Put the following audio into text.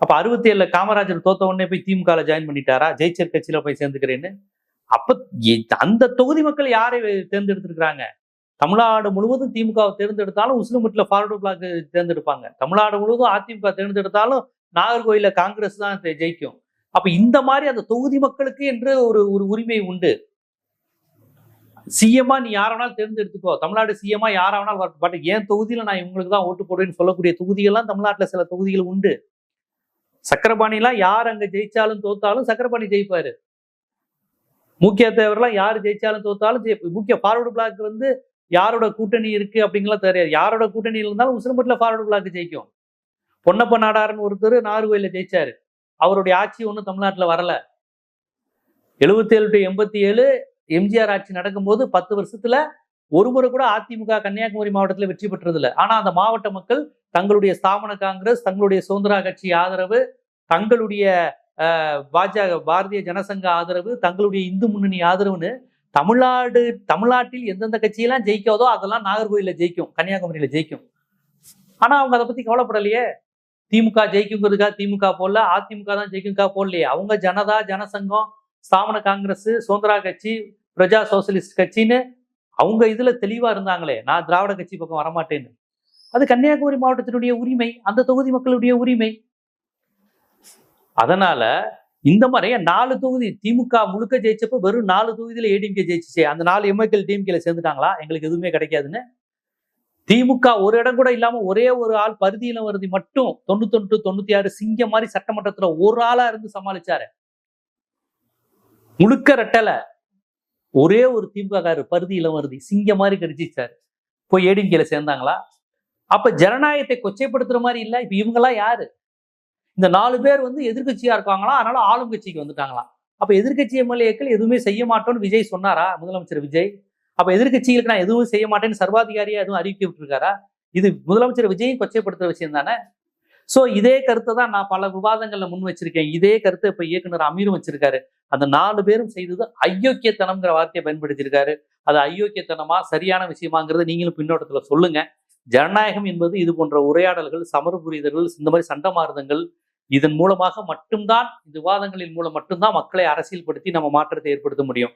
அப்ப 67 காமராஜர் தோத்த உடனே போய் திமுக ஜாயின் பண்ணிட்டாரா? ஜெயிச்சர் கட்சியில போய் சேர்ந்துக்கிறேன்னு. அப்ப அந்த தொகுதி மக்கள் யாரை தேர்ந்தெடுத்திருக்கிறாங்க? தமிழ்நாடு முழுவதும் திமுகவை தேர்ந்தெடுத்தாலும் உசிலம்பட்டியில ஃபார்வர்டு பிளாக் தேர்ந்தெடுப்பாங்க. தமிழ்நாடு முழுவதும் அதிமுக தேர்ந்தெடுத்தாலும் நாகர்கோயில காங்கிரஸ் தான் ஜெயிக்கும். அப்ப இந்த மாதிரி அந்த தொகுதி மக்களுக்கு என்று ஒரு உரிமை உண்டு. சிஎம்மா நீ யாராவனாலும் தேர்ந்தெடுத்துக்கோ, தமிழ்நாடு சிஎம்மா யாராவனாலும் வரட்டும், பட் என் தொகுதியில நான் இவங்களுக்கு தான் ஓட்டு போடுவேன்னு சொல்லக்கூடிய தொகுதிகள்லாம் தமிழ்நாட்டுல சில தொகுதிகள் உண்டு. சக்கரபாணிலாம் யார் அங்க ஜெயிச்சாலும் தோத்தாலும் சக்கரபாணி ஜெயிப்பாரு. முக்கிய தேவரெல்லாம் யார் ஜெயிச்சாலும் தோத்தாலும் முக்கிய ஃபார்வர்டு பிளாக் யாரோட கூட்டணி இருக்கு அப்படிங்கலாம் தெரியாது. யாரோட கூட்டணி இருந்தாலும் உசிலம்பட்டியில ஃபார்வர்டு பிளாக் ஜெயிக்கும். பொன்னப்ப நாடாருன்னு ஒருத்தர் நாகர்கோயில ஜெயிச்சாரு. அவருடைய ஆட்சி ஒன்றும் தமிழ்நாட்டுல வரல. 77 to 87 எம்ஜிஆர் ஆட்சி நடக்கும்போது 10 வருஷத்துல ஒரு முறை கூட அதிமுக கன்னியாகுமரி மாவட்டத்துல வெற்றி பெற்றது இல்லை. ஆனா அந்த மாவட்ட மக்கள் தங்களுடைய ஸ்தாபன காங்கிரஸ், தங்களுடைய சுதந்திரா கட்சி ஆதரவு, தங்களுடைய பாரதிய ஜனசங்க ஆதரவு, தங்களுடைய இந்து முன்னணி ஆதரவுன்னு தமிழ்நாட்டில் எந்தெந்த கட்சியெல்லாம் ஜெயிக்காதோ அதெல்லாம் நாகர்கோயில ஜெயிக்கும், கன்னியாகுமரியில ஜெயிக்கும். ஆனா அவங்க அதை பத்தி கவலைப்படலையே. திமுக ஜெயிக்குங்கிறதுக்காக திமுக போடல, அதிமுக தான் ஜெயிக்குங்காக போடலையே. அவங்க ஜனதா, ஜனசங்கம், ஸ்தாபன காங்கிரஸ், சுதந்திரா கட்சி, பிரஜா சோசியலிஸ்ட் கட்சின்னு அவங்க இதுல தெளிவா இருந்தாங்களே, நான் திராவிட கட்சி பக்கம் வரமாட்டேன்னு. அது கன்னியாகுமரி மாவட்டத்தினுடைய உரிமை, அந்த தொகுதி மக்களுடைய உரிமை. அதனால இந்த மாதிரி 4 தொகுதி திமுக முழுக்க ஜெயிச்சப்ப வெறும் 4 தொகுதியில ஏடிஎம்கே ஜெயிச்சிச்சே, அந்த 4 எம்எல்ஏக்கள் டிஎம்கேல சேர்ந்துட்டாங்களா? எங்களுக்கு எதுவுமே கிடைக்காதுன்னு. திமுக ஒரு இடம் கூட இல்லாம ஒரே ஒரு ஆள் பரிதியிலவரதி மட்டும் 91 96 சிங்கம் மாதிரி சட்டமன்றத்துல ஒரு ஆளா இருந்து சமாளிச்சாரு. முழுக்க ரெட்டல ஒரே ஒரு திமுக காரு பரிதி இளவரதி சிங்கம் மாதிரி கடிச்சிச்சாரு. போய் ஏடிஎம்கேல சேர்ந்தாங்களா? அப்ப ஜனநாயகத்தை கொச்சைப்படுத்துற மாதிரி இல்ல. இப்ப இவங்கெல்லாம் யாரு? இந்த 4 பேர் எதிர்கட்சியா இருக்காங்களா, அதனால ஆளும் கட்சிக்கு வந்துட்டாங்களாம். அப்ப எதிர்கட்சி எம்எல்ஏக்கள் எதுவுமே செய்ய மாட்டோம்னு விஜய் சொன்னாரா? முதலமைச்சர் விஜய் அப்ப எதிர்கட்சிகளுக்கு நான் எதுவும் செய்ய மாட்டேன்னு சர்வாதிகாரியா எதுவும் அறிவிக்க விட்டுருக்காரா? இது முதலமைச்சர் விஜயும் கொச்சைப்படுத்துற விஷயம் தானே. சோ இதே கருத்தை தான் நான் பல விவாதங்கள்ல முன் வச்சிருக்கேன். இதே கருத்தை இப்ப இயக்குனர் அமீரும் வச்சிருக்காரு. அந்த 4 பேரும் செய்தது அயோக்கியத்தனம்ங்கிற வார்த்தையை பயன்படுத்தியிருக்காரு. அது அயோக்கியத்தனமா சரியான விஷயமாங்கிறத நீங்களும் பின்னோட்டத்துல சொல்லுங்க. ஜனநாயகம் என்பது இது போன்ற உரையாடல்கள், சமர புரிதல்கள், இந்த மாதிரி சண்டமாறுதங்கள், இதன் மூலமாக மட்டும்தான், விவாதங்களின் மூலம் மட்டும்தான் மக்களை அரசியல்படுத்தி நம்ம மாற்றத்தை ஏற்படுத்த முடியும்.